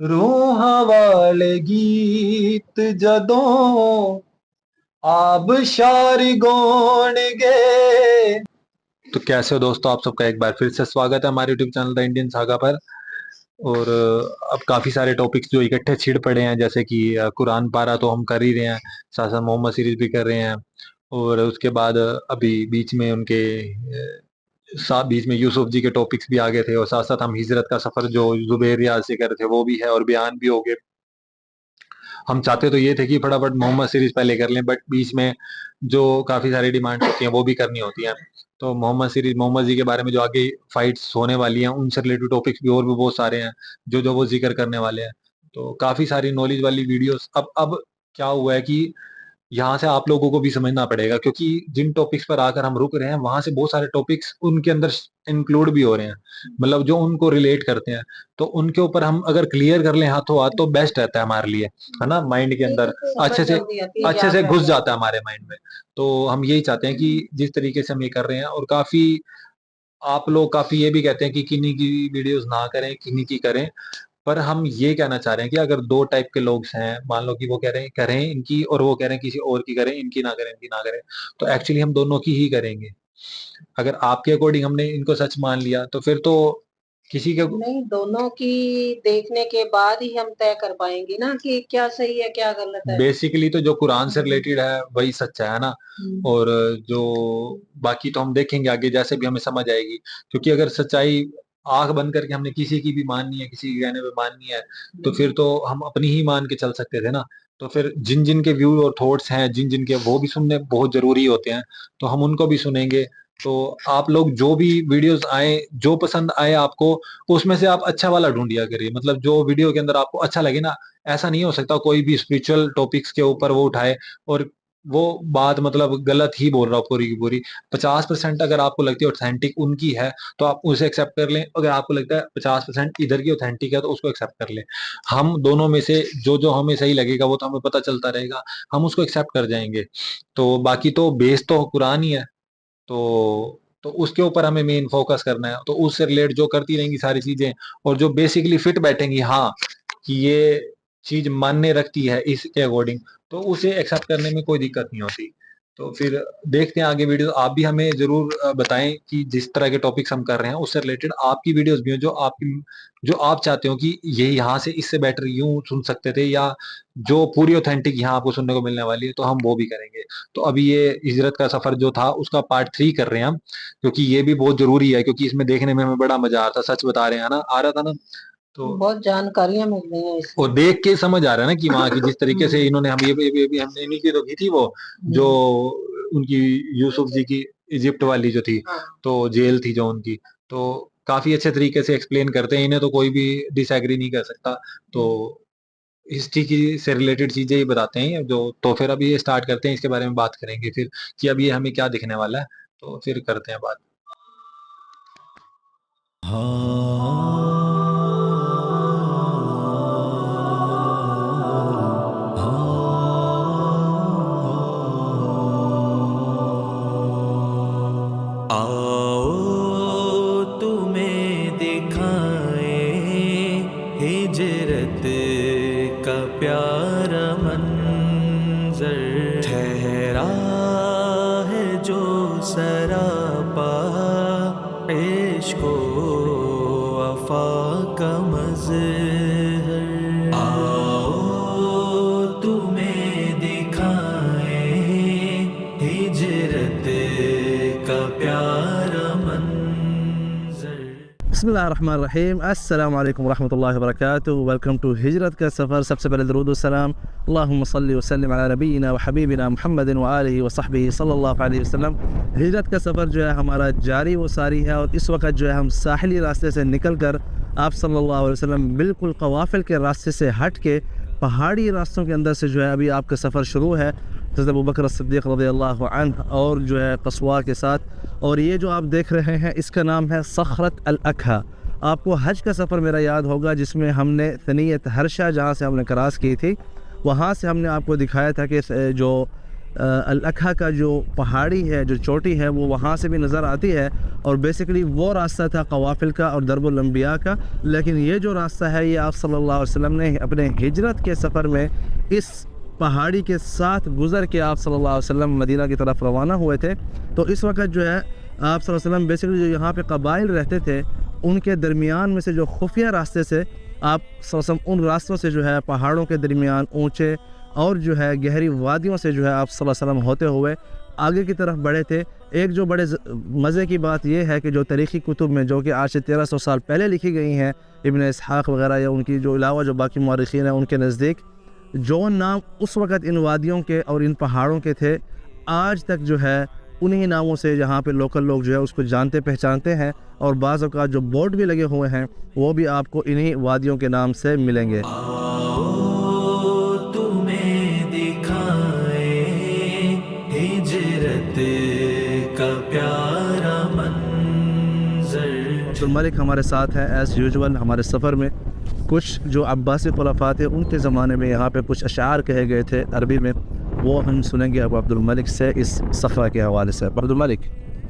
रूहां वाले गीत जदों आबशार गौण गए। तो कैसे हो दोस्तों, आप सबका एक बार फिर से स्वागत है हमारे YouTube channel the Indian saga पर। और अब काफी सारे टॉपिक्स जो इकट्ठे छिड़ पड़े हैं, जैसे कि कुरान पारा तो हम कर ही रहे हैं, साथ साथ मोहम्मद सीरीज भी कर रहे हैं। और उसके बाद अभी बीच में उनके साथ बीच में यूसुफ जी के टॉपिक्स भी आ गए थे, और साथ साथ हम हिजरत का सफर जो जुबैर रियाज से कर रहे थे वो भी है, और बयान भी हो गए। हम चाहते तो ये थे कि फटाफट मोहम्मद सीरीज पहले कर लें, बट बीच में जो काफी सारी डिमांड होती हैं वो भी करनी होती हैं। तो मोहम्मद सीरीज, मोहम्मद जी के बारे में जो आगे फाइट्स होने वाली हैं उनसे रिलेटेड टॉपिक्स भी और भी बहुत सारे हैं जो जो वो जिक्र करने वाले हैं। तो काफी सारी नॉलेज वाली वीडियोस। अब क्या हुआ है कि यहाँ से आप लोगों को भी समझना पड़ेगा, क्योंकि जिन टॉपिक्स पर आकर हम रुक रहे हैं वहां से बहुत सारे टॉपिक्स उनके अंदर इंक्लूड भी हो रहे हैं, मतलब जो उनको रिलेट करते हैं। तो उनके ऊपर हम अगर क्लियर कर लें हाथों हाथ तो बेस्ट रहता है हमारे लिए, है ना। माइंड के अंदर अच्छे से घुस जाता है हमारे माइंड में। तो हम यही चाहते हैं कि जिस तरीके से हम ये कर रहे हैं, और काफी आप लोग काफी ये भी कहते हैं कि किन्हीं की वीडियोस ना करें, किन्हीं की करें। पर हम ये कहना चाह रहे हैं कि अगर दो टाइप के लोग हैं, मान लो कि वो कह रहे हैं करें इनकी, और वो कह रहे हैं किसी और की करें, इनकी ना करें, इनकी ना करें, तो एक्चुअली हम दोनों की ही करेंगे। अगर आपके अकॉर्डिंग हमने इनको सच मान लिया तो फिर तो किसी के नहीं, दोनों की देखने के बाद ही हम तय कर पाएंगे ना कि क्या सही है क्या गलत है। बेसिकली तो जो कुरान से रिलेटेड है वही सच्चा है ना। और जो बाकी तो हम देखेंगे आगे जैसे भी हमें समझ आएगी, क्योंकि अगर सच्चाई आंख बंद करके हमने किसी की भी माननी है, किसी के कहने पे माननी है, तो फिर तो हम अपनी ही मान के चल सकते थे ना। तो फिर जिन जिन के व्यू और थॉट्स हैं, जिन जिन के, वो भी सुनने बहुत जरूरी होते हैं, तो हम उनको भी सुनेंगे। तो आप लोग जो भी वीडियोस आए, जो पसंद आए आपको, उसमें से आप अच्छा वाला ढूंढिया करिए, मतलब जो वीडियो के अंदर आपको अच्छा लगे ना। ऐसा नहीं हो सकता कोई भी स्पिरिचुअल टॉपिक्स के ऊपर वो उठाए और वो बात मतलब गलत ही बोल रहा हो पूरी की पूरी। 50% अगर आपको लगती है ऑथेंटिक उनकी है तो आप उसे एक्सेप्ट कर लें, अगर आपको लगता है 50% इधर की ऑथेंटिक है तो उसको एक्सेप्ट कर लें। हम दोनों में से जो जो हमें सही लगेगा वो तो हमें पता चलता रहेगा, हम उसको एक्सेप्ट कर जाएंगे। तो बाकी तो बेस तो कुरान ही है। तो उसके ऊपर हमें मेन फोकस करना है, तो उससे रिलेट जो करती रहेंगी सारी चीजें, और जो बेसिकली फिट बैठेंगी, हाँ, कि ये चीज मान्य रखती है इसके अकॉर्डिंग, तो उसे एक्सेप्ट करने में कोई दिक्कत नहीं होती। तो फिर देखते हैं आगे वीडियो। आप भी हमें जरूर बताएं कि जिस तरह के टॉपिक्स हम कर रहे हैं उससे रिलेटेड आपकी वीडियोस भी हो, जो आप चाहते हो कि ये यहाँ से इससे बेटर यूं सुन सकते थे, या जो पूरी ऑथेंटिक यहाँ आपको सुनने को मिलने वाली है, तो हम वो भी करेंगे। तो अभी ये हिजरत का सफर जो था उसका पार्ट 3 कर रहे हैं हम, क्योंकि ये भी बहुत जरूरी है, क्योंकि इसमें देखने में हमें बड़ा मजा आ रहा था, सच बता रहे हैं ना, आ रहा था ना। तो बहुत जानकारियां मिल रही हैं और इसमें। देख के समझ आ रहा है ना कि वहाँ की जिस तरीके से इन्होंने, हम ये हमने इन्हीं की तो की थी वो, जो उनकी यूसुफ जी की इजिप्ट वाली जो थी, हाँ। तो जेल थी जो उनकी, तो काफी अच्छे तरीके से एक्सप्लेन करते हैं, इन्हें तो कोई भी डिसएग्री नहीं कर सकता। तो हिस्ट्री की से रिलेटेड चीजें ही बताते हैं जो। तो फिर अभी ये स्टार्ट करते हैं, इसके बारे में बात करेंगे फिर कि अब ये हमें क्या दिखने वाला है, तो फिर करते हैं बात। आओ तुम्हें दिखाए हिजरत का प्यारा मंजर, ठहरा है जो सरापा इश्को वफा का मज़हर। आओ तुम्हें दिखाए हिजरत का प्यारा मंजर। बिस्मिल्लाहिर्रहमानिर्रहीम। अस्सलाम वालेकुम रहमतुल्लाहि व बरकातुहू। वेलकम टू हिजरत का सफ़र। सबसे पहले दरूद व सलाम अल्लाहुम्मा सल्ली व सल्लिम अला नबीना व हबीबिना मुहम्मदिन व आलिहि व सहबिहि सल्लल्लाहु अलैहि वसल्लम। हिजरत का सफ़र जो है हमारा जारी व सारी है, और इस वक्त जो है हम साहिली रास्ते से निकल कर आप सल्लल्लाहु अलैहि वसल्लम बिल्कुल कवाफिल के रास्ते से हट के पहाड़ी रास्तों के अंदर से जो है अभी आपका सफ़र शुरू है हज़रत अबू बकर सिद्दीक़ रज़ियल्लाहु अन्हु और जो है क़स्वा के साथ। और ये जो आप देख रहे हैं इसका नाम है सखरत अल अखा। आपको हज का सफ़र मेरा याद होगा जिसमें हमने तनीयत हर्षा जहाँ से हमने क्रॉस की थी, वहाँ से हमने आपको दिखाया था कि जो अल अखा का जो पहाड़ी है, जो चोटी है, वो वहाँ से भी नज़र आती है। और बेसिकली वो रास्ता था कवाफिल का और दरबुल अंबिया का, लेकिन ये जो रास्ता है ये आप सल्लल्लाहु अलैहि वसल्लम ने अपने हिजरत के सफ़र में इस पहाड़ी के साथ गुज़र के आप सल्लल्लाहु अलैहि वसल्लम मदीना की तरफ रवाना हुए थे। तो इस वक्त जो है आप सल्लल्लाहु अलैहि वसल्लम बेसिकली जो यहाँ पे कबाइल रहते थे उनके दरमियान में से जो खुफिया रास्ते से आप सल्लल्लाहु अलैहि वसल्लम उन रास्तों से जो है पहाड़ों के दरमियान ऊँचे और जो है गहरी वादियों से जो है आप सल्लल्लाहु अलैहि वसल्लम होते हुए आगे की तरफ बढ़े थे। एक जो बड़े मज़े की बात यह है कि जो तारीख़ी कुतुब में जो कि आज से 1300 साल पहले लिखी गई हैं, इब्न इसहाक़ वग़ैरह या उनकी जो अलावा जो बाकी मौरख़ीन हैं उनके नज़दीक जो नाम उस वक़्त इन वादियों के और इन पहाड़ों के थे, आज तक जो है उन्हीं नामों से यहाँ पे लोकल लोग जो है उसको जानते पहचानते हैं। और बाज़ औक़ात जो बोर्ड भी लगे हुए हैं वो भी आपको इन्हीं वादियों के नाम से मिलेंगे। तुम्हें दिखाए हिजरत का प्यारा मंज़र। अब्दुल मलिक हमारे साथ हैं एज़ यूजुअल हमारे सफ़र में। कुछ जो अब्बासी खुलफा थे उनके ज़माने में यहाँ पे कुछ अशार कहे गए थे अरबी में, वो हम सुनेंगे अब अब्दुल मलिक से इस सफ़र के हवाले से। अब्दुल मलिक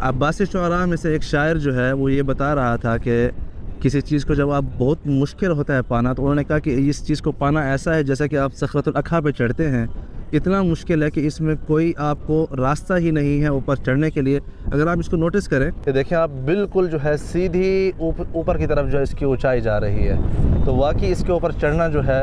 अब्बासी शुअरा में से एक शायर जो है वो ये बता रहा था कि किसी चीज़ को जब आप बहुत मुश्किल होता है पाना, तो उन्होंने कहा कि इस चीज़ को पाना ऐसा है जैसा कि आप सखरतुल अखा पे चढ़ते हैं, इतना मुश्किल है कि इसमें कोई आपको रास्ता ही नहीं है ऊपर चढ़ने के लिए। अगर आप इसको नोटिस करें कि देखें आप बिल्कुल जो है सीधी ऊपर की तरफ जो है इसकी ऊंचाई जा रही है, तो वाकई इसके ऊपर चढ़ना जो है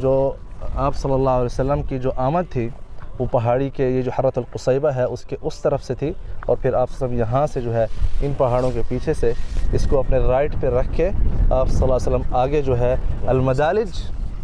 जो आप सल्लल्लाहु अलैहि वसल्लम की जो आमद थी वो पहाड़ी के ये जो हर्रतुल कुसैबा है उसके उस तरफ से थी, और फिर आप सब यहाँ से जो है इन पहाड़ों के पीछे से इसको अपने राइट पे रख के आप सल्लल्लाहु अलैहि वसल्लम आगे जो है अलमदालिज,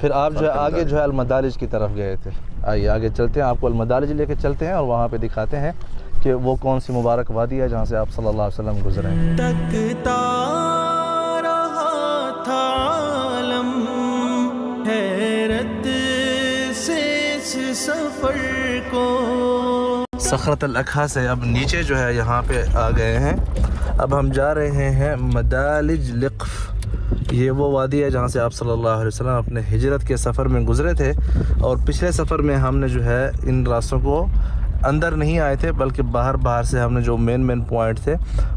फिर आप जो है आगे जो है अलमदालिज की तरफ गए थे। आइए आगे चलते हैं, आपको अलमदालिज लेके चलते हैं और वहाँ पे दिखाते हैं कि वो कौन सी मुबारक वादी है जहाँ से आप सल्लल्लाहु अलैहि वसल्लम गुजरे हैं। तकता रहा था आलम हैरत से इस सफर को। सखरत अल अखा से अब नीचे जो है यहाँ पे आ गए हैं। अब हम जा रहे हैं मदालिज लिक़्फ़। ये वो वादी है जहाँ से आप सल्लल्लाहु अलैहि वसल्लम अपने हिजरत के सफ़र में गुज़रे थे, और पिछले सफ़र में हमने जो है इन रास्तों को अंदर नहीं आए थे बल्कि बाहर से हमने जो मेन पॉइंट थे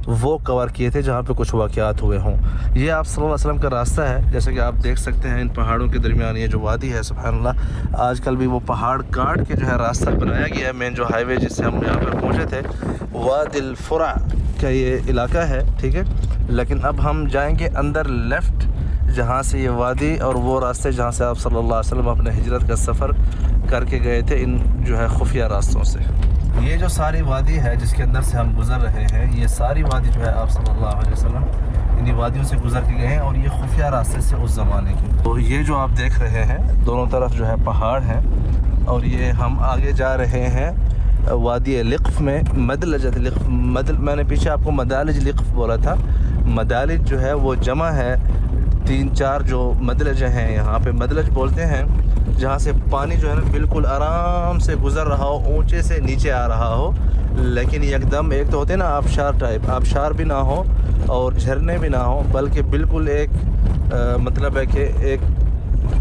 वो कवर किए थे जहाँ पे कुछ वाक़यात हुए हों। ये आप सल्लल्लाहु अलैहि वसल्लम का रास्ता है, जैसे कि आप देख सकते हैं इन पहाड़ों के दरमियान ये जो वादी है, सुभानअल्लाह। आजकल भी वो पहाड़ काट के जो है रास्ता बनाया गया है। मेन जो हाईवे जिससे हम यहाँ पर पहुँचे थे वादिल फुरा का ये इलाका है, ठीक है। लेकिन अब हम जाएंगे अंदर लेफ़्ट, जहाँ से ये वादी और वो रास्ते जहाँ से आप सल्लल्लाहु अलैहि वसल्लम अपने हिजरत का सफ़र करके गए थे इन जो है खुफिया रास्तों से। ये जो सारी वादी है जिसके अंदर से हम गुज़र रहे हैं, ये सारी वादी जो है आप सल्लल्लाहु अलैहि वसल्लम इन्हीं वादियों से गुज़र के गए हैं, और ये खुफिया रास्ते से उस ज़माने की। तो ये जो आप देख रहे हैं दोनों तरफ जो है पहाड़ हैं, और ये हम आगे जा रहे हैं वादी लिक़्फ़ में। मदलजत लिक़्फ़, मैंने पीछे आपको मदालिज लिक़्फ़ बोला था। मदालिज जो है वो जमा है 3-4 जो मदलज हैं, यहाँ पे मदलज बोलते हैं जहाँ से पानी जो है ना बिल्कुल आराम से गुज़र रहा हो, ऊंचे से नीचे आ रहा हो, लेकिन एकदम एक तो होते हैं ना आबशार टाइप, आबशार भी ना हो और झरने भी ना हो, बल्कि बिल्कुल एक मतलब है कि एक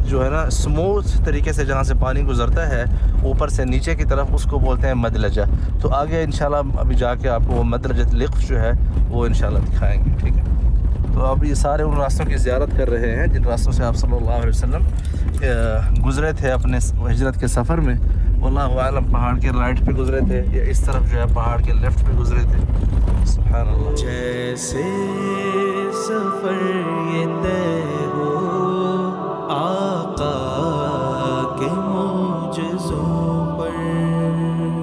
जो है ना स्मूथ तरीके से जहाँ से पानी गुज़रता है ऊपर से नीचे की तरफ, उसको बोलते हैं मदलजा। तो आगे इंशाल्लाह अभी जाके आपको वो मदलजत लिक़्फ़ जो है वो इंशाल्लाह दिखाएंगे, ठीक है। तो अब ये सारे उन रास्तों की ज़ियारत कर रहे हैं जिन रास्तों से आप सल्लल्लाहु अलैहि वसल्लम गुज़रे थे अपने हिजरत के सफ़र में। वल्लाहु आलम पहाड़ के राइट पे गुजरे थे या इस तरफ जो है पहाड़ के लेफ्ट पे गुजरे थे। सुभान अल्लाह। जैसे सफर ये तय हो आका के मोजज़ों पर।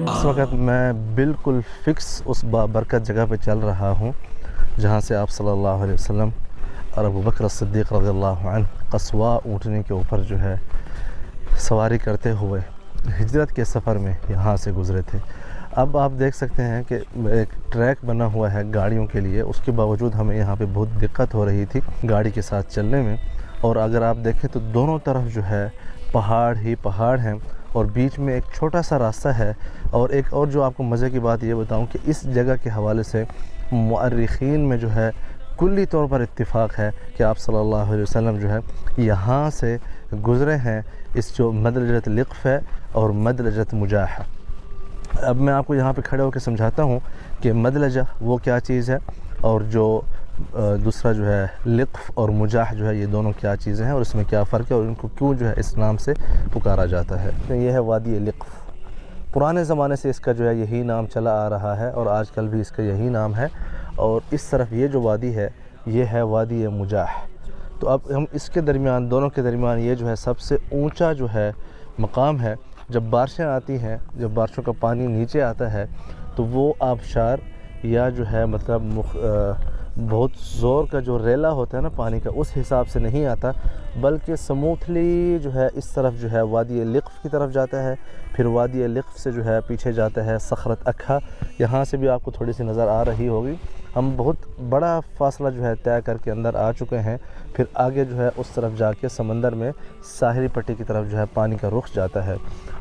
इस वक्त मैं बिल्कुल फ़िक्स उस बाबरकत जगह पे चल रहा हूँ जहाँ से आप सल्लल्लाहु अलैहि वसल्लम और अबू बकर सिद्दीक़ रज़ियल्लाहु अन्हु कस्वा ऊँटनी के ऊपर जो है सवारी करते हुए हिजरत के सफ़र में यहाँ से गुज़रे थे। अब आप देख सकते हैं कि एक ट्रैक बना हुआ है गाड़ियों के लिए, उसके बावजूद हमें यहाँ पे बहुत दिक्कत हो रही थी गाड़ी के साथ चलने में। और अगर आप देखें तो दोनों तरफ जो है पहाड़ ही पहाड़ हैं और बीच में एक छोटा सा रास्ता है। और एक और जो आपको मज़े की बात ये बताऊँ कि इस जगह के हवाले से मुअर्रिखीन में जो है कुल्ली तौर पर इत्तिफाक है कि आप सल्लल्लाहु अलैहि वसल्लम जो है यहाँ से गुज़रे हैं। इस जो मदलजत लिक़्फ़ है और मदलजत मुजाह। अब मैं आपको यहाँ पे खड़े होकर समझाता हूँ कि मदलजा वो क्या चीज़ है और जो दूसरा जो है लिक़्फ़ और मुजाह जो है ये दोनों क्या चीज़ें हैं और इसमें क्या फ़र्क है और इनको क्यों जो है इस नाम से पुकारा जाता है। तो ये है वादी लिक़्फ़। पुराने ज़माने से इसका जो है यही नाम चला आ रहा है और आजकल भी इसका यही नाम है। और इस तरफ ये जो वादी है ये है वादी मुजाह। तो अब हम इसके दरमियान दोनों के दरमियान ये जो है सबसे ऊंचा जो है मकाम है। जब बारिशें आती हैं, जब बारिशों का पानी नीचे आता है तो वो आबशार या जो है मतलब बहुत ज़ोर का जो रेला होता है ना पानी का, उस हिसाब से नहीं आता, बल्कि स्मूथली जो है इस तरफ जो है वादी लिक़्फ़ की तरफ जाता है। फिर वादी लिक़्फ़ से जो है पीछे जाता है सखरत अखा। यहाँ से भी आपको थोड़ी सी नज़र आ रही होगी। हम बहुत बड़ा फ़ासला जो है तय करके अंदर आ चुके हैं। फिर आगे जो है उस तरफ जाके समंदर में साहिली पट्टी की तरफ जो है पानी का रुख जाता है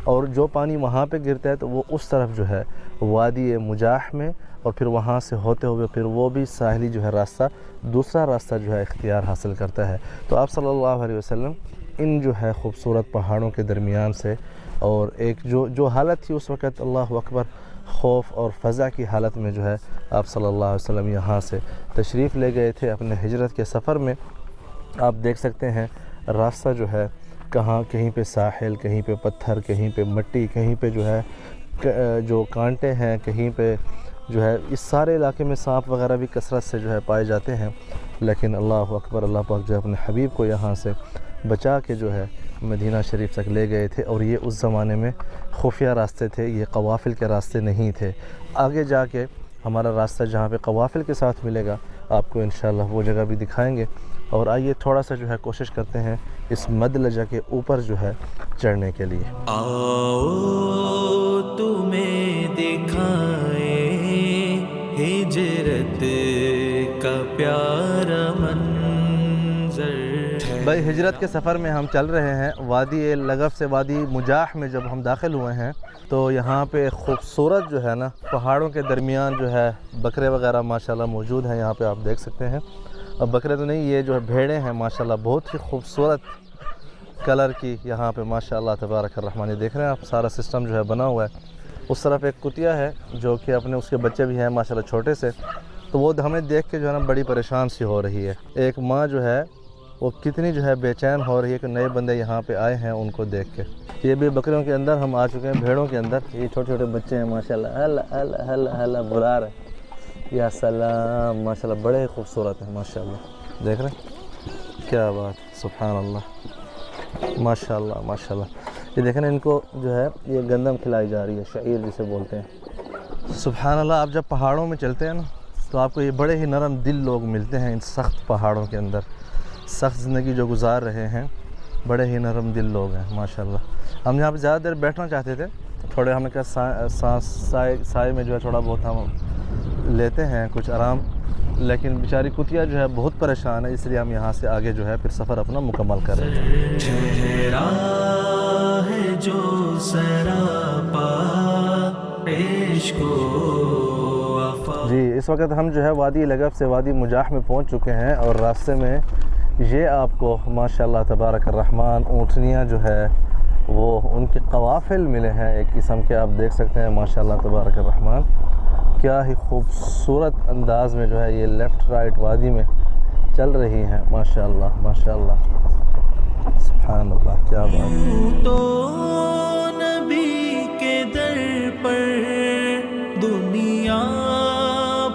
और जो पानी वहाँ पे गिरता है तो वो उस तरफ जो है वादी मुजाह में और फिर वहाँ से होते हुए फिर वो भी साहिली जो है रास्ता दूसरा रास्ता जो है इख्तियार हासिल करता है। तो आप सल्लल्लाहु अलैहि वसल्लम इन जो है ख़ूबसूरत पहाड़ों के दरमियान से और एक जो हालत थी उस वक़्त, अल्लाहु अकबर, खौफ और फ़ज़ा की हालत में जो है आप सल्लल्लाहु अलैहि वसल्लम यहाँ से तशरीफ़ ले गए थे अपने हिजरत के सफ़र में। आप देख सकते हैं रास्ता जो है कहाँ कहीं पे साहिल, कहीं पे पत्थर, कहीं पे मिट्टी, कहीं पे जो है जो कांटे हैं, कहीं पे जो है इस सारे इलाके में सांप वगैरह भी कसरत से जो है पाए जाते हैं। लेकिन अल्लाह अकबर, अल्लाह पाक जो है अपने हबीब को यहाँ से बचा के जो है मदीना शरीफ तक ले गए थे। और ये उस ज़माने में खुफिया रास्ते थे, ये कवाफिल के रास्ते नहीं थे। आगे जाके हमारा रास्ता जहाँ पे कवाफिल के साथ मिलेगा आपको इंशाअल्लाह वो जगह भी दिखाएंगे। और आइए थोड़ा सा जो है कोशिश करते हैं इस मदलजा के ऊपर जो है चढ़ने के लिए। आओ तुम्हें दिखाए हिजरत का प्यारा मंजर। भाई हिजरत के सफ़र में हम चल रहे हैं वादी लगफ़ से वादी मुजाह में। जब हम दाखिल हुए हैं तो यहाँ पे ख़ूबसूरत जो है ना पहाड़ों के दरमियान जो है बकरे वगैरह माशाल्लाह मौजूद हैं। यहाँ पे आप देख सकते हैं, अब बकरे तो नहीं, ये जो है भेड़ें हैं माशाल्लाह, बहुत ही खूबसूरत कलर की यहाँ पे माशाल्लाह तबारक रहमान। देख रहे हैं आप सारा सिस्टम जो है बना हुआ है। उस तरफ एक कुतिया है जो कि अपने उसके बच्चे भी हैं माशाल्लाह छोटे से, तो वो हमें देख के जो है ना बड़ी परेशान सी हो रही है। एक माँ जो है वो कितनी जो है बेचैन हो रही है कि नए बंदे यहाँ पे आए हैं उनको देख के। ये भी बकरियों के अंदर हम आ चुके हैं, भेड़ों के अंदर। ये छोटे छोटे बच्चे हैं माशाल्लाह, हला हला हला हला बुला रहे, या सलाम, माशाल्लाह बड़े खूबसूरत हैं माशाल्लाह। देख रहे हैं क्या बात, सुभान अल्लाह, माशाल्लाह माशाल्लाह। ये देखें इनको जो है ये गंदम खिलाई जा रही है, शईर जिसे बोलते हैं। सुभान अल्लाह। आप जब पहाड़ों में चलते हैं ना तो आपको ये बड़े ही नरम दिल लोग मिलते हैं इन सख्त पहाड़ों के अंदर। सख्त ज़िंदगी जो गुजार रहे हैं, बड़े ही नरम दिल लोग हैं माशाल्लाह। हम यहाँ पे ज़्यादा देर बैठना चाहते थे, थोड़े हमने कहा साए में जो है थोड़ा बहुत हम लेते हैं कुछ आराम, लेकिन बेचारी कुतिया जो है बहुत परेशान है, इसलिए हम यहाँ से आगे जो है फिर सफ़र अपना मुकम्मल कर रहे हैं। चेहरा है जो सरापा इश्क़ो वफ़ा। जी इस वक्त हम जो है वादी लगफ़ से वादी मुजाह में पहुँच चुके हैं और रास्ते में ये आपको माशाल्लाह तबारक रहमान ऊँटनियाँ जो है वो उनके कवाफिल मिले हैं एक किस्म के। आप देख सकते हैं माशाल्लाह तबारक रहमान, क्या ही खूबसूरत अंदाज़ में जो है ये लेफ़्ट राइट वादी में चल रही हैं माशाल्लाह माशाल्लाह, सुभान अल्लाह, क्या बात। तो नबी पर दुनिया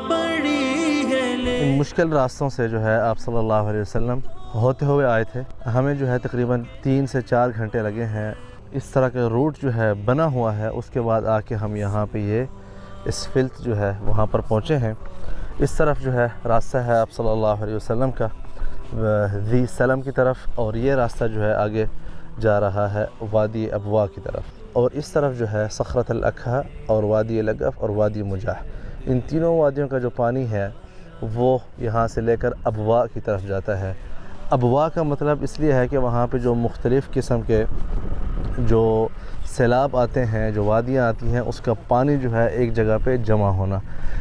पड़ी है ले। इन मुश्किल रास्तों से जो है आप सल्लल्लाहु अलैहि वसल्लम होते हुए आए थे। हमें जो है तकरीबन 3 से 4 घंटे लगे हैं। इस तरह का रूट जो है बना हुआ है, उसके बाद आके हम यहाँ पे ये इस फिल्थ जो है वहाँ पर पहुँचे हैं। इस तरफ जो है रास्ता है आप सल्लल्लाहु अलैहि वसल्लम का ज़ी सलम की तरफ, और ये रास्ता जो है आगे जा रहा है वादी अबवा की तरफ। और इस तरफ जो है सखरत अल-अकहा और वादी लगफ़ और वादी मुजाह, इन तीनों वादियों का जो पानी है वो यहाँ से लेकर अबवा की तरफ जाता है। अबवा का मतलब इसलिए है कि वहाँ पे जो मुख्तलिफ़ किस्म के जो सैलाब आते हैं, जो वादियाँ आती हैं, उसका पानी जो है एक जगह पे जमा होना।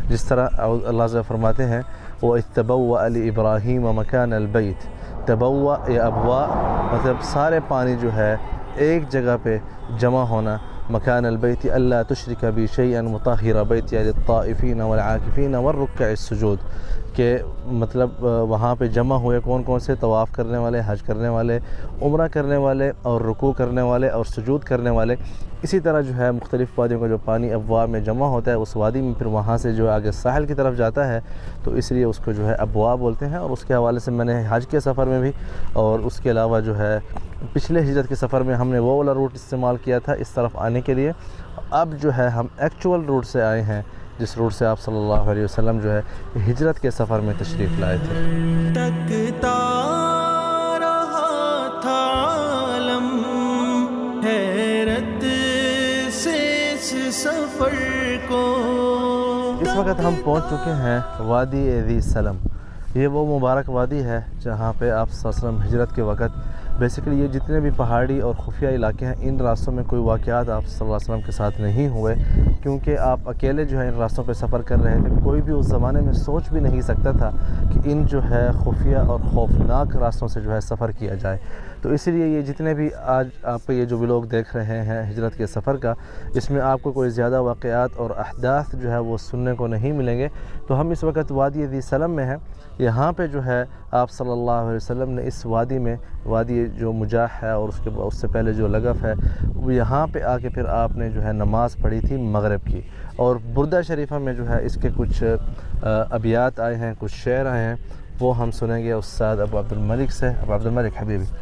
जिस तरह अल्लाह से फरमाते हैं वो इत्तबव्वा अली इब्राहीम मकान अलबैत, तबव्वा या अबवा मतलब सारे पानी जो है एक जगह पे जमा होना। मकान अलबैत अल्ला तुशरिक बी शैअन मुताहिरा बैत लित्ताइफीन वल आकिफीन वरुक्अ सुजूद, के मतलब वहाँ पे जमा हुए कौन कौन से तवाफ़ करने वाले, हज करने वाले, उम्रा करने वाले और रुकू करने वाले और सुजूद करने वाले। इसी तरह जो है मुख्तलिफ़ वादियों का जो पानी अबवा में जमा होता है उस वादी में फिर वहाँ से जो आगे साहिल की तरफ जाता है, तो इसलिए उसको जो है अबवा बोलते हैं। और उसके हवाले से मैंने हज के सफ़र में भी और उसके अलावा जो है पिछले हिजरत के सफ़र में हमने वो वाला रूट इस्तेमाल किया था इस तरफ आने के लिए। अब जो है हम एक्चुअल रूट से आए हैं, जिस रूट से आप सल्लल्लाहु अलैहि वसल्लम जो है हिजरत के सफ़र में तशरीफ़ लाए थे। तकता रहा था आलम हैरत से इस सफ़र को। इस वक्त हम पहुंच चुके हैं वादी ज़ी सलम। ये वो मुबारक वादी है जहाँ पे आप सल्लल्लाहु अलैहि वसल्लम हिजरत के वक़्त बेसिकली ये जितने भी पहाड़ी और खुफिया इलाके हैं, इन रास्तों में कोई वाक़यात आप सल्लल्लाहु अलैहि वसल्लम के साथ नहीं हुए, क्योंकि आप अकेले जो है इन रास्तों पे सफ़र कर रहे थे। कोई भी उस ज़माने में सोच भी नहीं सकता था कि इन जो है खुफिया और खौफनाक रास्तों से जो है सफ़र किया जाए। तो इसलिए ये जितने भी आज आप ये जो भी लोग देख रहे हैं हिजरत के सफ़र का, इसमें आपको कोई ज़्यादा वाक़यात और अहदाथ जो है वो सुनने को नहीं मिलेंगे। तो हम इस वक्त वादी ज़ी सलम में हैं। यहाँ पे जो है आप सल्लल्लाहु अलैहि वसल्लम ने इस वादी में, वादी जो मुजाह है और उससे पहले जो लगफ़ है, वो यहाँ पे आके फिर आपने जो है नमाज़ पढ़ी थी मगरिब की। और बुर्दा शरीफा में जो है इसके कुछ अबियात आए हैं, कुछ शेर आए हैं, वो हम सुनेंगे उस्ताद अबू अब्दुल मलिक से। अबू अब्दुल मलिक हबीबी,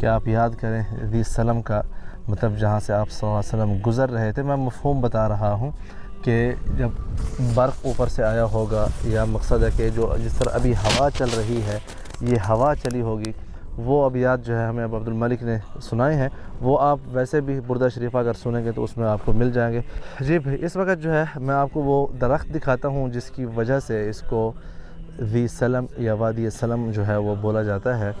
कि आप याद करें ज़ी सलम का मतलब जहाँ से आप सल्लल्लाहु अलैहि वसल्लम गुज़र रहे थे। मैं मफ़हूम बता रहा हूँ कि जब बर्फ़ ऊपर से आया होगा, या मकसद है कि जो जिस तरह अभी हवा चल रही है, ये हवा चली होगी, वो अबियात जो है हमें अब्दुल मलिक ने सुनाए हैं। वो आप वैसे भी बुर्दा शरीफा अगर सुनेंगे तो उसमें आपको मिल जाएंगे। जी भाई, इस वक्त जो है मैं आपको वो दरख्त दिखाता हूँ जिसकी वजह से इसको ज़ी सलम या वादी सलम जो है वो बोला जाता है।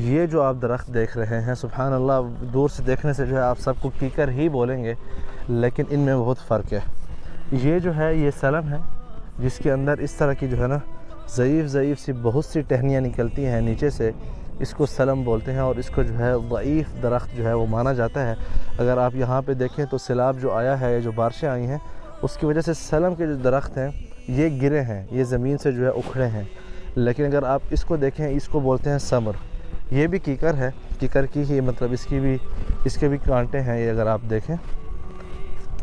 ये जो आप दरख्त देख रहे हैं, सुभान अल्लाह, दूर से देखने से जो है आप सबको कीकर ही बोलेंगे, लेकिन इनमें बहुत फ़र्क है। ये जो है ये सलम है जिसके अंदर इस तरह की जो है ना ज़ईफ़ सी बहुत सी टहनियाँ निकलती हैं नीचे से, इसको सलम बोलते हैं। और इसको जो है ज़ईफ़ दरख्त जो है वो माना जाता है। अगर आप यहाँ पे देखें तो सैलाब जो आया है, जो बारिशें आई हैं, उसकी वजह से सलम के जो दरख्त हैं ये गिरे हैं, ये ज़मीन से जो है उखड़े हैं। लेकिन अगर आप इसको देखें, इसको बोलते हैं समर। ये भी कीकर है, कीकर की ही मतलब इसके भी कांटे हैं। ये अगर आप देखें,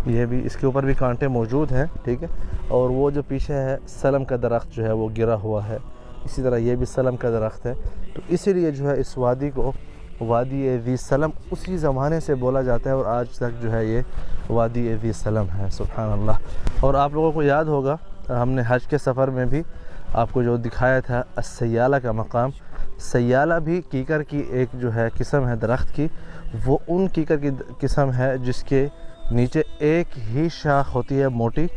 ये भी इसके ऊपर भी कांटे मौजूद हैं, ठीक है। और वो जो पीछे है सलम का दरख्त जो है वो गिरा हुआ है, इसी तरह ये भी सलम का दरख्त है। तो इसीलिए जो है इस वादी को वादी ज़ी सलम उसी ज़माने से बोला जाता है और आज तक जो है ये वादी ज़ी सलम है। सुभान अल्लाह। और आप लोगों को याद होगा हमने हज के सफ़र में भी आपको जो दिखाया था सयाला का मकाम, सयाला भी कीकर की एक जो है किस्म है दरख्त की, वो उन कीकर की किस्म है जिसके नीचे एक ही शाख होती है मोटी,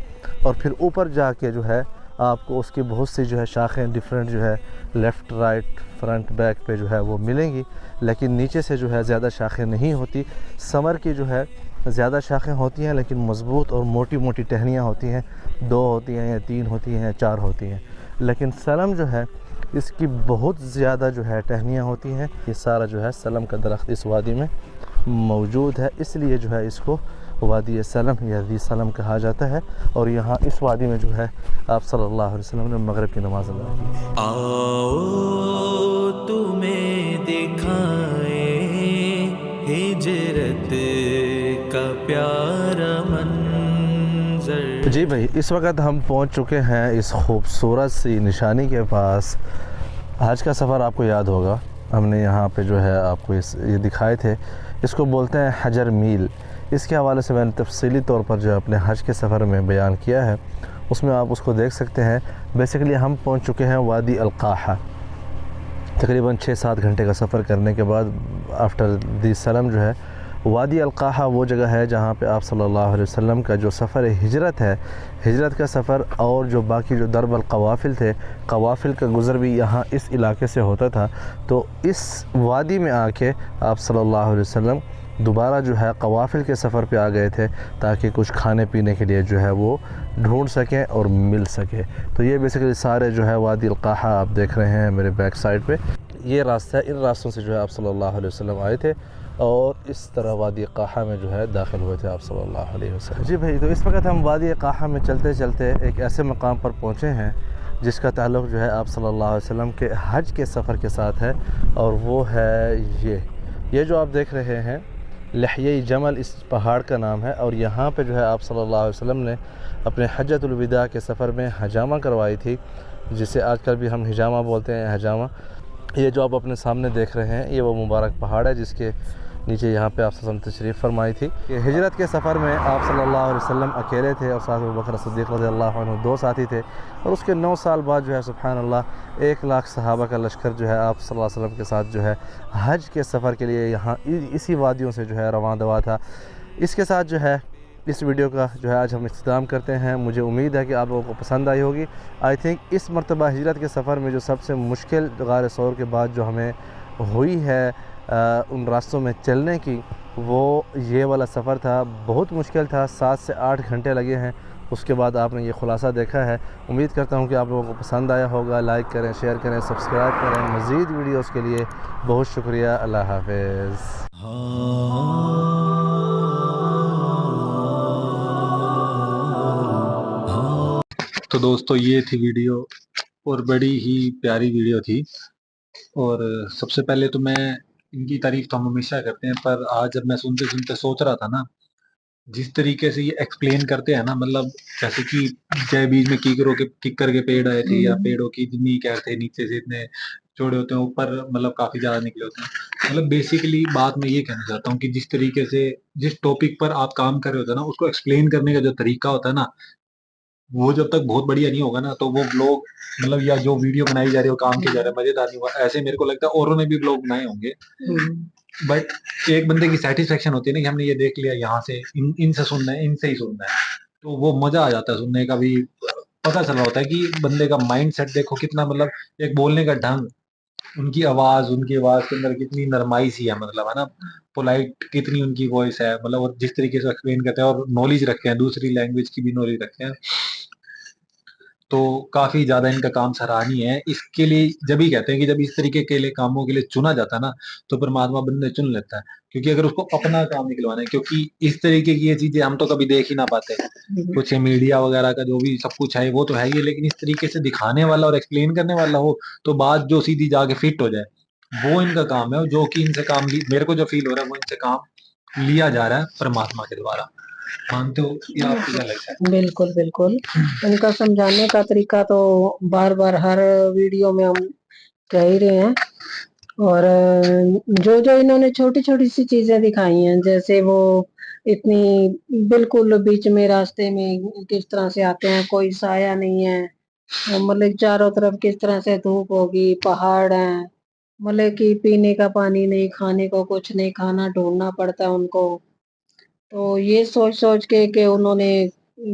और फिर ऊपर जाके जो है आपको उसकी बहुत सी जो है शाखें डिफरेंट जो है लेफ़्ट राइट फ्रंट बैक पे जो है वो मिलेंगी, लेकिन नीचे से जो है ज़्यादा शाखें नहीं होती। समर की जो है ज़्यादा शाखें होती हैं, लेकिन मज़बूत और मोटी मोटी टहनियाँ होती हैं, 2 होती हैं या 3 होती हैं या 4 होती हैं। लेकिन सलम जो है इसकी बहुत ज़्यादा जो है टहनियाँ होती हैं। ये सारा जो है सलम का दरख्त इस वादी में मौजूद है, इसलिए जो है इसको वादी सलम या दी सलम कहा जाता है। और यहाँ इस वादी में जो है आप सल्लल्लाहु अलैहि वसल्लम ने मगरिब की नमाज़ अदा की थी। आओ तुम्हें दिखाए हिजरत का प्यारा मंजर। जी भाई, इस वक्त हम पहुँच चुके हैं इस खूबसूरत सी निशानी के पास। हज का सफ़र आपको याद होगा, हमने यहाँ पे जो है आपको ये दिखाए थे। इसको बोलते हैं हजर मील। इसके हवाले से मैंने तफसीली तौर पर जो अपने हज के सफ़र में बयान किया है, उसमें आप उसको देख सकते हैं। बेसिकली हम पहुँच चुके हैं वादी अल-क़ाहा। तकरीबन 6-7 घंटे का सफ़र करने के बाद आफ्टर दी सलम जो है वादी अल-क़ाहा वो जगह है जहाँ पे आप सल्लल्लाहु अलैहि वसल्लम का जो सफ़र हिजरत है, हिजरत का सफ़र और जो बाकी जो दरबल कवाफिल थे, कवाफिल का गुज़र भी यहाँ इस इलाके से होता था। तो इस वादी में आके आप सल्लल्लाहु अलैहि वसल्लम दोबारा जो है कवाफिल के सफ़र पे आ गए थे ताकि कुछ खाने पीने के लिए जो है वो ढूंढ सकें और मिल सके। तो ये बेसिकली सारे जो है वादी अल-क़ाहा आप देख रहे हैं मेरे बैक साइड पे, ये रास्ता है। इन रास्तों से जो है आप सल्लल्लाहु अलैहि वसल्लम आए थे और इस तरह वादी क़ाहा में जो है दाखिल हुए थे आप सल्लल्लाहु अलैहि वसल्लम। जी भाई, तो इस वक्त हम वादी क़ाहा में चलते चलते एक ऐसे मकाम पर पहुँचे हैं जिसका ताल्लुक़ जो है आप सल्लल्लाहु अलैहि वसल्लम के हज के सफ़र के साथ है, और वो है ये जो आप देख रहे हैं लहये जमल इस पहाड़ का नाम है। और यहाँ पे जो है आप सल्लल्लाहु अलैहि वसल्लम ने अपने हज्जतुल विदा के सफ़र में हजामा करवाई थी, जिसे आजकल भी हम हिजामा बोलते हैं, हजामा। ये जो आप अपने सामने देख रहे हैं ये वो मुबारक पहाड़ है जिसके नीचे यहाँ पे आप सल्लल्लाहु तशरीफ़ फरमाई थी। हिजरत के सफ़र में आप सल्लल्लाहु अलैहि वसल्लम अकेले थे और साथ में अबू बकर सिद्दीक़ रज़ियल्लाहु अन्हु 2 साथी थे। और उसके 9 साल बाद जो है सुभान अल्लाह 1 लाख सहाबा का लश्कर जो है आप सल्लल्लाहु अलैहि वसल्लम के साथ जो है हज के सफ़र के लिए यहाँ इसी वादियों से जो है रवाना दवा था। इसके साथ जो है इस वीडियो का जो है आज हम इख्तिताम करते हैं। मुझे उम्मीद है कि आप लोगों को पसंद आई होगी। आई थिंक इस मरतबा हिजरत के सफ़र में जो सबसे मुश्किल गार सौर के बाद जो हमें हुई है उन रास्तों में चलने की, वो ये वाला सफ़र था। बहुत मुश्किल था, 7 से 8 घंटे लगे हैं। उसके बाद आपने ये ख़ुलासा देखा है। उम्मीद करता हूँ कि आप लोगों को पसंद आया होगा। लाइक करें, शेयर करें, सब्सक्राइब करें। मज़ीद वीडियोस के लिए बहुत शुक्रिया। अल्लाह हाफ़िज़। तो दोस्तों ये थी वीडियो, और बड़ी ही प्यारी वीडियो थी। और सबसे पहले तो मैं इनकी तारीफ तो हम हमेशा करते हैं, पर आज जब मैं सुनते सुनते सोच रहा था ना, जिस तरीके से ये एक्सप्लेन करते हैं ना, मतलब जैसे कि जय बीज में किकर के पेड़ आए थे, या पेड़ों की जितनी कह थे नीचे से इतने चौड़े होते हैं, ऊपर मतलब काफी ज्यादा निकले होते हैं। मतलब बेसिकली बात मैं ये कहना चाहता हूँ कि जिस तरीके से जिस टॉपिक पर आप काम कर रहे होते हैं ना, उसको एक्सप्लेन करने का जो तरीका होता है ना, वो जब तक बहुत बढ़िया नहीं होगा ना, तो वो ब्लॉग मतलब या जो वीडियो बनाई जा रही है वो काम की जा रहा है मजेदार नहीं होगा। ऐसे मेरे को लगता है औरों ने भी ब्लॉग बनाए होंगे, बट एक बंदे की सेटिस्फेक्शन होती है ना कि हमने ये देख लिया, यहाँ से इनसे सुनना है, इनसे ही सुनना है, तो वो मजा आ जाता है सुनने का भी। पता चल रहा होता है कि बंदे का माइंड सेट देखो कितना, मतलब एक बोलने का ढंग, उनकी आवाज के अंदर कितनी नरमाई सी है, मतलब है ना, पोलाइट कितनी उनकी वॉइस है, मतलब और जिस तरीके से एक्सप्लेन करते हैं, और नॉलेज रखते हैं, दूसरी लैंग्वेज की भी नॉलेज रखते हैं, तो काफी ज्यादा इनका काम सराहनीय है। इसके लिए जब ही कहते हैं कि जब इस तरीके के लिए कामों के लिए चुना जाता है ना, तो परमात्मा बंदे चुन लेता है, क्योंकि अगर उसको अपना काम निकलवाना है, क्योंकि इस तरीके की ये चीजें हम तो कभी देख ही ना पाते। कुछ ये मीडिया वगैरह का जो भी सब कुछ है वो तो है ही, लेकिन इस तरीके से दिखाने वाला और एक्सप्लेन करने वाला हो तो बात जो सीधी जाके फिट हो जाए, वो इनका काम है। जो कि इनसे काम मेरे को जो फील हो रहा है वो इनसे काम लिया जा रहा है परमात्मा के द्वारा। मानते हो या आपको क्या लगता है? बिल्कुल बिल्कुल, इनका समझाने का तरीका तो बार बार हर वीडियो में हम कह ही रहे हैं। और जो जो इन्होंने छोटी छोटी सी चीजें दिखाई हैं, जैसे वो इतनी बिल्कुल बीच में रास्ते में किस तरह से आते हैं, कोई साया नहीं है, मतलब चारों तरफ किस तरह से धूप होगी, पहाड़ है, मतलब कि पीने का पानी नहीं, खाने को कुछ नहीं, खाना ढूंढना पड़ता है उनको। तो ये सोच सोच के कि उन्होंने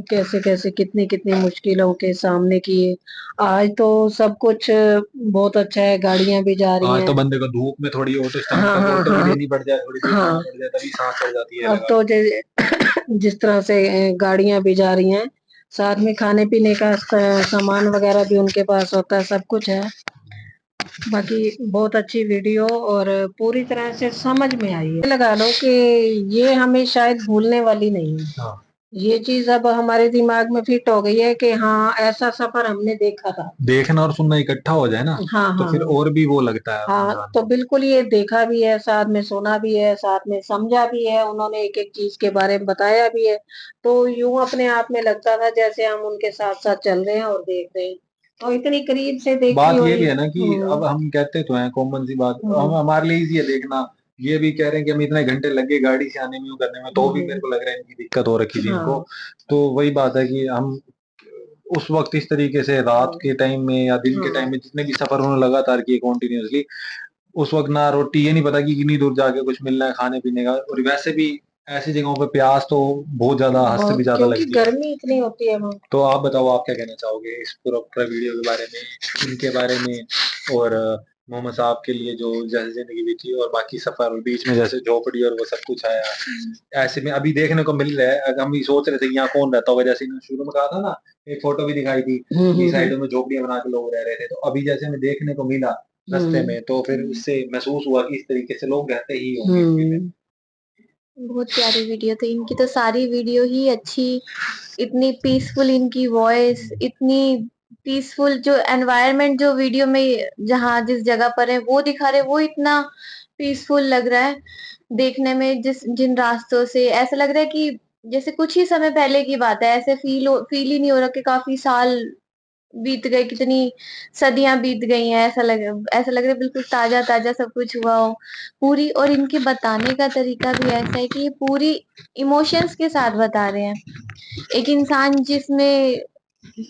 कैसे कैसे कितनी कितनी मुश्किलों के सामने किए। आज तो सब कुछ बहुत अच्छा है, गाड़ियां भी जा रही आज हैं। तो बंदे को धूप में थोड़ी ऑटो स्टैंड हाँ, तक हाँ, ऑटो भी हाँ। देनी पड़ जाए, थोड़ी देर हाँ। पड़ जाए तभी सांस चढ़ जाती है। अब तो जिस तरह से गाड़ियां भी जा रही हैं, साथ में खाने पीने का सामान वगैरह भी उनके पास होता है, सब कुछ है। बाकी बहुत अच्छी वीडियो और पूरी तरह से समझ में आई है। लगा लो कि ये हमें शायद भूलने वाली नहीं है। हाँ, ये चीज अब हमारे दिमाग में फिट हो गई है कि हाँ ऐसा सफर हमने देखा था। देखना और सुनना इकट्ठा हो जाए ना, हाँ तो हाँ फिर हाँ और भी वो लगता है हाँ, मजा। तो बिल्कुल ये देखा भी है, साथ में सुना भी है, साथ में समझा भी है, उन्होंने एक एक चीज के बारे में बताया भी है। तो यूं अपने आप में लगता था जैसे हम उनके साथ साथ चल रहे हैं और देख रहे हैं। तो इतनी करीब से देखी बात ये हुई। भी है ना कि अब हम कहते तो हैं कॉमन सी बात, हम हम्म, हमारे लिए इजी है देखना। ये भी कह रहे हैं कि हम इतने घंटे लगे गाड़ी से आने में, वो करने में, तो भी मेरे को लग रहा है इनकी दिक्कत हो रखी थी इनको। हाँ तो वही बात है कि हम उस वक्त इस तरीके से रात हाँ के टाइम में या दिन के टाइम हाँ में जितने भी सफर उन्होंने लगातार किए कॉन्टिन्यूसली, उस वक्त ना रोटी, ये नहीं पता कि कितनी दूर जाके कुछ मिलना है खाने पीने का। और वैसे भी ऐसी जगहों पे प्यास तो बहुत ज्यादा, हद से भी बहुत, ज्यादा क्योंकि लगती है। गर्मी इतनी होती है वहाँ। तो आप बताओ, आप क्या कहना चाहोगे इस पूरा पूरा वीडियो के बारे में, इनके बारे में, और मोहम्मद साहब के लिए जो जैसे जिंदगी बीती और बाकी सफर, और बीच में जैसे झोपड़ी और वो सब कुछ आया, ऐसे में अभी देखने को मिल रहा है। अगर हम भी सोच रहे थे कि यहाँ कौन रहता होगा, जैसे इन्होंने शुरू में कहा था ना, एक फोटो भी दिखाई थी कि साइडों में झोपड़ियां बना के लोग रह रहे थे, तो अभी जैसे हमें देखने को मिला रास्ते हम्म में, तो फिर उससे महसूस हुआ कि इस तरीके से लोग रहते ही होंगे इनके में। हम्म बहुत प्यारी वीडियो थी इनकी, तो सारी वीडियो ही अच्छी। इतनी पीसफुल इनकी वॉइस, इतनी पीसफुल जो एनवायरनमेंट जो वीडियो में जहाँ जिस जगह पर है वो दिखा रहे, वो इतना पीसफुल लग रहा है देखने में। जिस जिन रास्तों से ऐसा लग रहा है कि जैसे कुछ ही समय पहले की बात है, ऐसे फील ही नहीं हो रहा कि काफी साल बीत गए, कितनी सदियां बीत गई हैं। ऐसा लग रहा है बिल्कुल ताजा ताजा सब कुछ हुआ हो पूरी। और इनके बताने का तरीका भी ऐसा है कि ये पूरी इमोशंस के साथ बता रहे हैं। एक इंसान जिसमें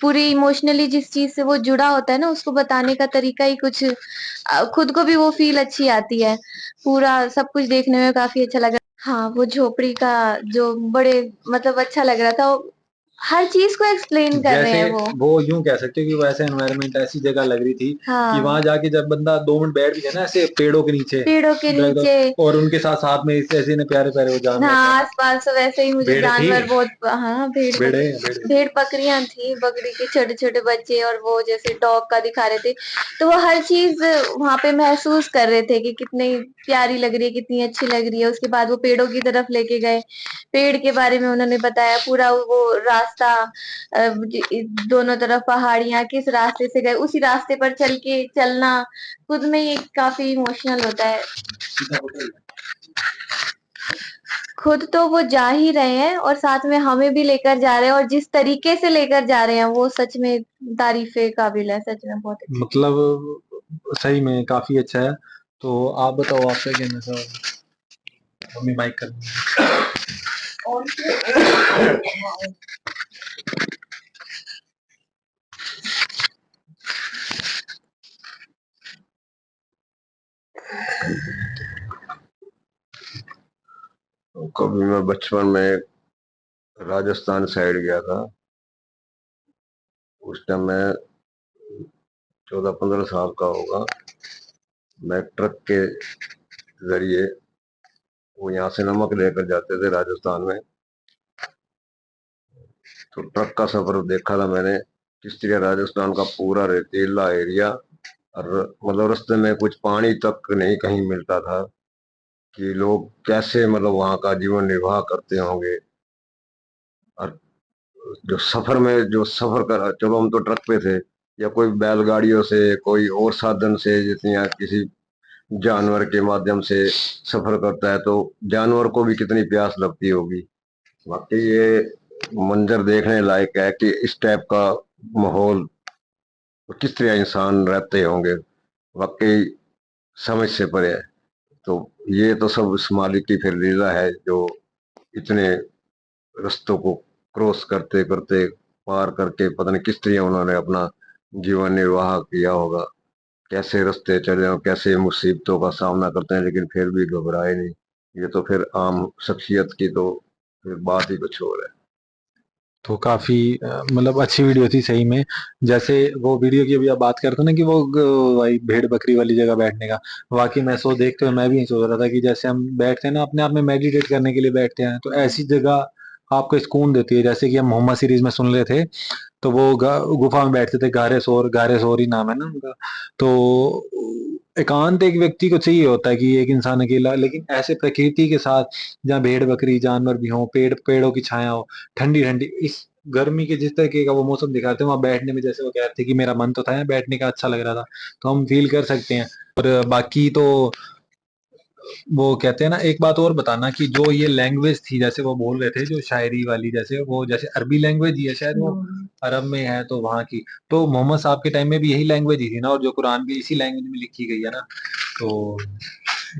पूरी इमोशनली जिस चीज से वो जुड़ा होता है ना, उसको बताने का तरीका ही कुछ खुद को भी वो फील अच्छी आती है। पूरा सब कुछ देखने में काफी अच्छा लगा। हाँ, वो झोपड़ी का जो बड़े मतलब अच्छा लग रहा था, हर चीज को एक्सप्लेन कर रहे जैसे हैं वो। वो यूं कह सकते हो कि वो ऐसे एनवायरनमेंट, ऐसी जगह लग रही थी कि हाँ, वहां जाके जब बंदा 2 मिनट बैठ भी जाए ना ऐसे पेड़ों के नीचे, पेड़ों के नीचे। और उनके साथ साथ में ऐसे ऐसे ने प्यारे प्यारे वो जानवर थे हाँ, ना। आसपास तो वैसे ही मुझे भेड़ थी, जानवर बहुत, हाँ भेड़े भेड़े। भेड़ बकरियां थी, बकरी के छोटे छोटे बच्चे, और वो जैसे डॉग का दिखा रहे थे। तो वो हर चीज वहां पे महसूस कर रहे थे कि कितनी प्यारी लग रही है, कितनी अच्छी लग रही है। उसके बाद वो पेड़ों की तरफ लेके गए, पेड़ के बारे में उन्होंने बताया पूरा वो रास्ता। दोनों तरफ पहाड़ियां, किस रास्ते से गए, उसी रास्ते पर चल के चलना खुद में ही काफी इमोशनल होता है। खुद तो वो जा ही रहे हैं और साथ में हमें भी लेकर जा रहे हैं, और जिस तरीके से लेकर जा रहे हैं वो सच में तारीफे काबिल है, सच में बहुत अच्छी। मतलब सही में काफी अच्छा है। तो आप बताओ, आप क्या कहना चाहोगे? मम्मी माइक कर। कभी मैं बचपन में राजस्थान साइड गया था। उस टाइम मैं 14-15 साल का होगा। मैं ट्रक के जरिए, वो यहाँ से नमक लेकर जाते थे राजस्थान में, तो ट्रक का सफर देखा था मैंने किस तरह राजस्थान का पूरा रेतीला एरिया, और मतलब रास्ते में कुछ पानी तक नहीं कहीं मिलता था कि लोग कैसे मतलब वहाँ का जीवन निर्वाह करते होंगे। और जो सफर में जो सफर कर, चलो हम तो ट्रक पे थे, या कोई बैलगाड़ियों से कोई और साधन से, जैसे यहाँ किसी जानवर के माध्यम से सफर करता है, तो जानवर को भी कितनी प्यास लगती होगी। वाकई ये मंजर देखने लायक है कि इस टाइप का माहौल किस तरह इंसान रहते होंगे। वाकई समझ से परे है। तो ये तो सब उस मालिक की फिर लीला है, जो इतने रस्तों को क्रॉस करते करते पार करके पता नहीं किस तरह उन्होंने अपना जीवन निर्वाह किया होगा, कैसे रास्ते चले हो, कैसे मुसीबतों का सामना करते हैं, लेकिन फिर भी घबराए नहीं। ये तो फिर आम शख्सियत की तो फिर बात ही कुछ और है। तो काफी मतलब अच्छी वीडियो थी सही में। जैसे वो वीडियो की अभी आप बात करते हो ना कि वो भाई भेड़ बकरी वाली जगह बैठने का, वाकई मैं सो देखते हुए मैं भी यही सोच रहा था कि जैसे हम बैठते हैं ना अपने आप में मेडिटेट करने के लिए बैठते हैं, तो ऐसी जगह आपको सुकून देती है। जैसे कि हम मोहम्मद सीरीज में सुन रहे थे, तो वो गुफा में बैठते थे, गारे सोर ही नाम है ना उनका। तो एकांत एक व्यक्ति को चाहिए होता है कि एक इंसान अकेला, लेकिन ऐसे प्रकृति के साथ जहाँ भेड़ बकरी जानवर भी हों, पेड़ों की छाया हो, ठंडी ठंडी इस गर्मी के जिस तरीके का वो मौसम दिखाते हैं, वहाँ बैठने में जैसे वो कह रहे थे कि मेरा मन तो था यहाँ बैठने का, अच्छा लग रहा था, तो हम फील कर सकते हैं। और बाकी तो वो कहते हैं ना, एक बात और बताना कि जो ये लैंग्वेज थी, जैसे वो बोल रहे थे जो शायरी वाली, जैसे वो जैसे अरबी लैंग्वेज ही है शायद, वो अरब में है तो वहाँ की, तो मोहम्मद साहब के टाइम में भी यही लैंग्वेज ही थी ना, और जो कुरान भी इसी लैंग्वेज में लिखी गई है ना, तो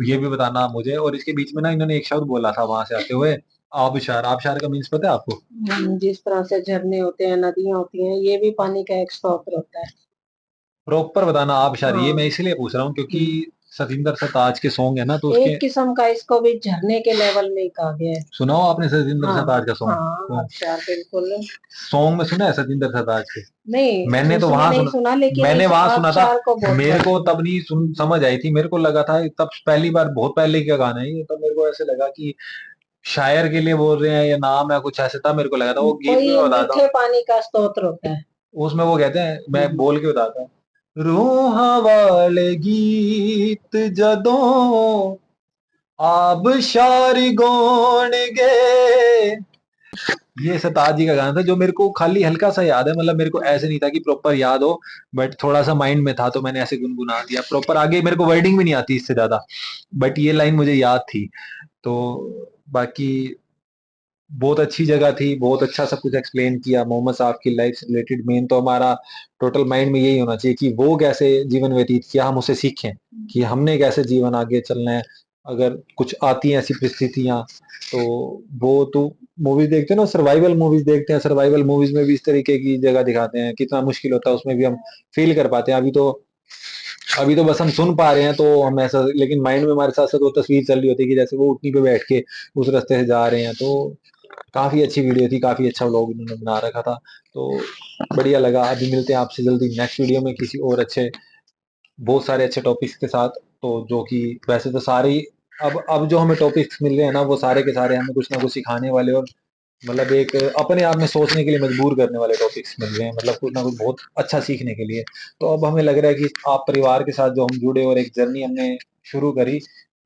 ये भी बताना मुझे। और इसके बीच में ना इन्होंने एक शब्द बोला था वहां से आते हुए, आबशार। आबशार का मीन्स पता है आपको? जिस तरह से झरने होते हैं, नदियां होती हैं, ये भी पानी का एक स्रोत होता है। प्रॉपर बताना आबशार, ये हाँ। मैं इसलिए पूछ रहा हूँ क्योंकि सतिंदर सरताज के सॉन्ग है ना, तो एक उसके किस्म का इसको भी झरने के लेवल में ही कहा गया है। सुना हो आपने सतिंदर हाँ सरताज का हाँ, सॉन्ग? आबशार बिल्कुल। सॉन्ग में सुना है सतिंदर सरताज के? नहीं, मैंने तो उसमें वहां नहीं सुना, सुना, लेकिन मैंने इस वहां सुना था। आबशार को बहुत मेरे बार को सुना। तब नहीं समझ आई थी, मेरे को लगा था तब पहली बार, बहुत पहले का गाना है ये, तब मेरे को ऐसे लगा कि शायर के लिए बोल रहे हैं या नाम है कुछ ऐसे था, मेरे को लगा था वो गीत में कोई मैं बताता मीठे हूँ। पानी का स्रोत होता है। उसमें वो कहते हैं, मैं बोल के बताता हूँ, रूह वाले गीत जदों आबशार गौण गे। ये सरताज जी का गाना था, जो मेरे को खाली हल्का सा याद है, मतलब मेरे को ऐसे नहीं था कि प्रॉपर याद हो, बट थोड़ा सा माइंड में था तो मैंने ऐसे गुनगुना दिया। प्रॉपर आगे मेरे को वर्डिंग भी नहीं आती इससे ज्यादा, बट ये लाइन मुझे याद थी। तो बाकी बहुत अच्छी जगह थी, बहुत अच्छा सब कुछ एक्सप्लेन किया मोहम्मद साहब की लाइफ से रिलेटेड। मेन तो हमारा टोटल माइंड में यही होना चाहिए कि वो कैसे जीवन व्यतीत किया, हम उसे सीखें कि हमने कैसे जीवन आगे चलना है। अगर कुछ आती हैं ऐसी परिस्थितियां, तो वो तो मूवीज देखते हैं ना, सर्वाइवल मूवीज देखते हैं, सर्वाइवल मूवीज में भी इस तरीके की जगह दिखाते हैं, कितना मुश्किल होता है उसमें भी हम फील कर पाते हैं। अभी तो बस हम सुन पा रहे हैं तो हम ऐसा, लेकिन माइंड में हमारे साथ साथ वो तस्वीर चल रही होती है कि जैसे वो उठनी पे बैठ के उस रास्ते से जा रहे हैं। तो काफी अच्छी वीडियो थी, काफी अच्छा व्लॉग इन्होंने बना रखा था, तो बढ़िया लगा। अभी मिलते हैं आपसे जल्दी नेक्स्ट वीडियो में किसी और अच्छे, बहुत सारे अच्छे टॉपिक्स के साथ, तो जो कि वैसे तो सारे ही, अब जो हमें टॉपिक्स मिल रहे हैं ना, वो सारे के सारे हमें कुछ ना कुछ सिखाने वाले, और मतलब एक अपने आप में सोचने के लिए मजबूर करने वाले टॉपिक्स मिल रहे हैं, मतलब कुछ ना कुछ बहुत अच्छा सीखने के लिए। तो अब हमें लग रहा है कि आप परिवार के साथ जो हम जुड़े और एक जर्नी हमने शुरू करी,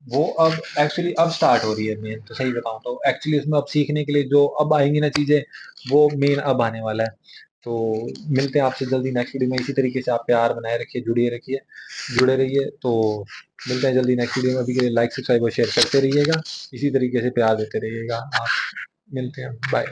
वो अब एक्चुअली अब स्टार्ट हो रही है। मेन तो सही बताऊं तो एक्चुअली उसमें अब सीखने के लिए जो अब आएंगी ना चीजें, वो मेन अब आने वाला है। तो मिलते हैं आपसे जल्दी नेक्स्ट वीडियो में। इसी तरीके से आप प्यार बनाए रखिए, जुड़े रहिए। तो मिलते हैं जल्दी नेक्स्ट वीडियो में। अभी के लिए लाइक सब्सक्राइब और शेयर करते रहिएगा, इसी तरीके से प्यार देते रहिएगा आप। मिलते हैं, बाय।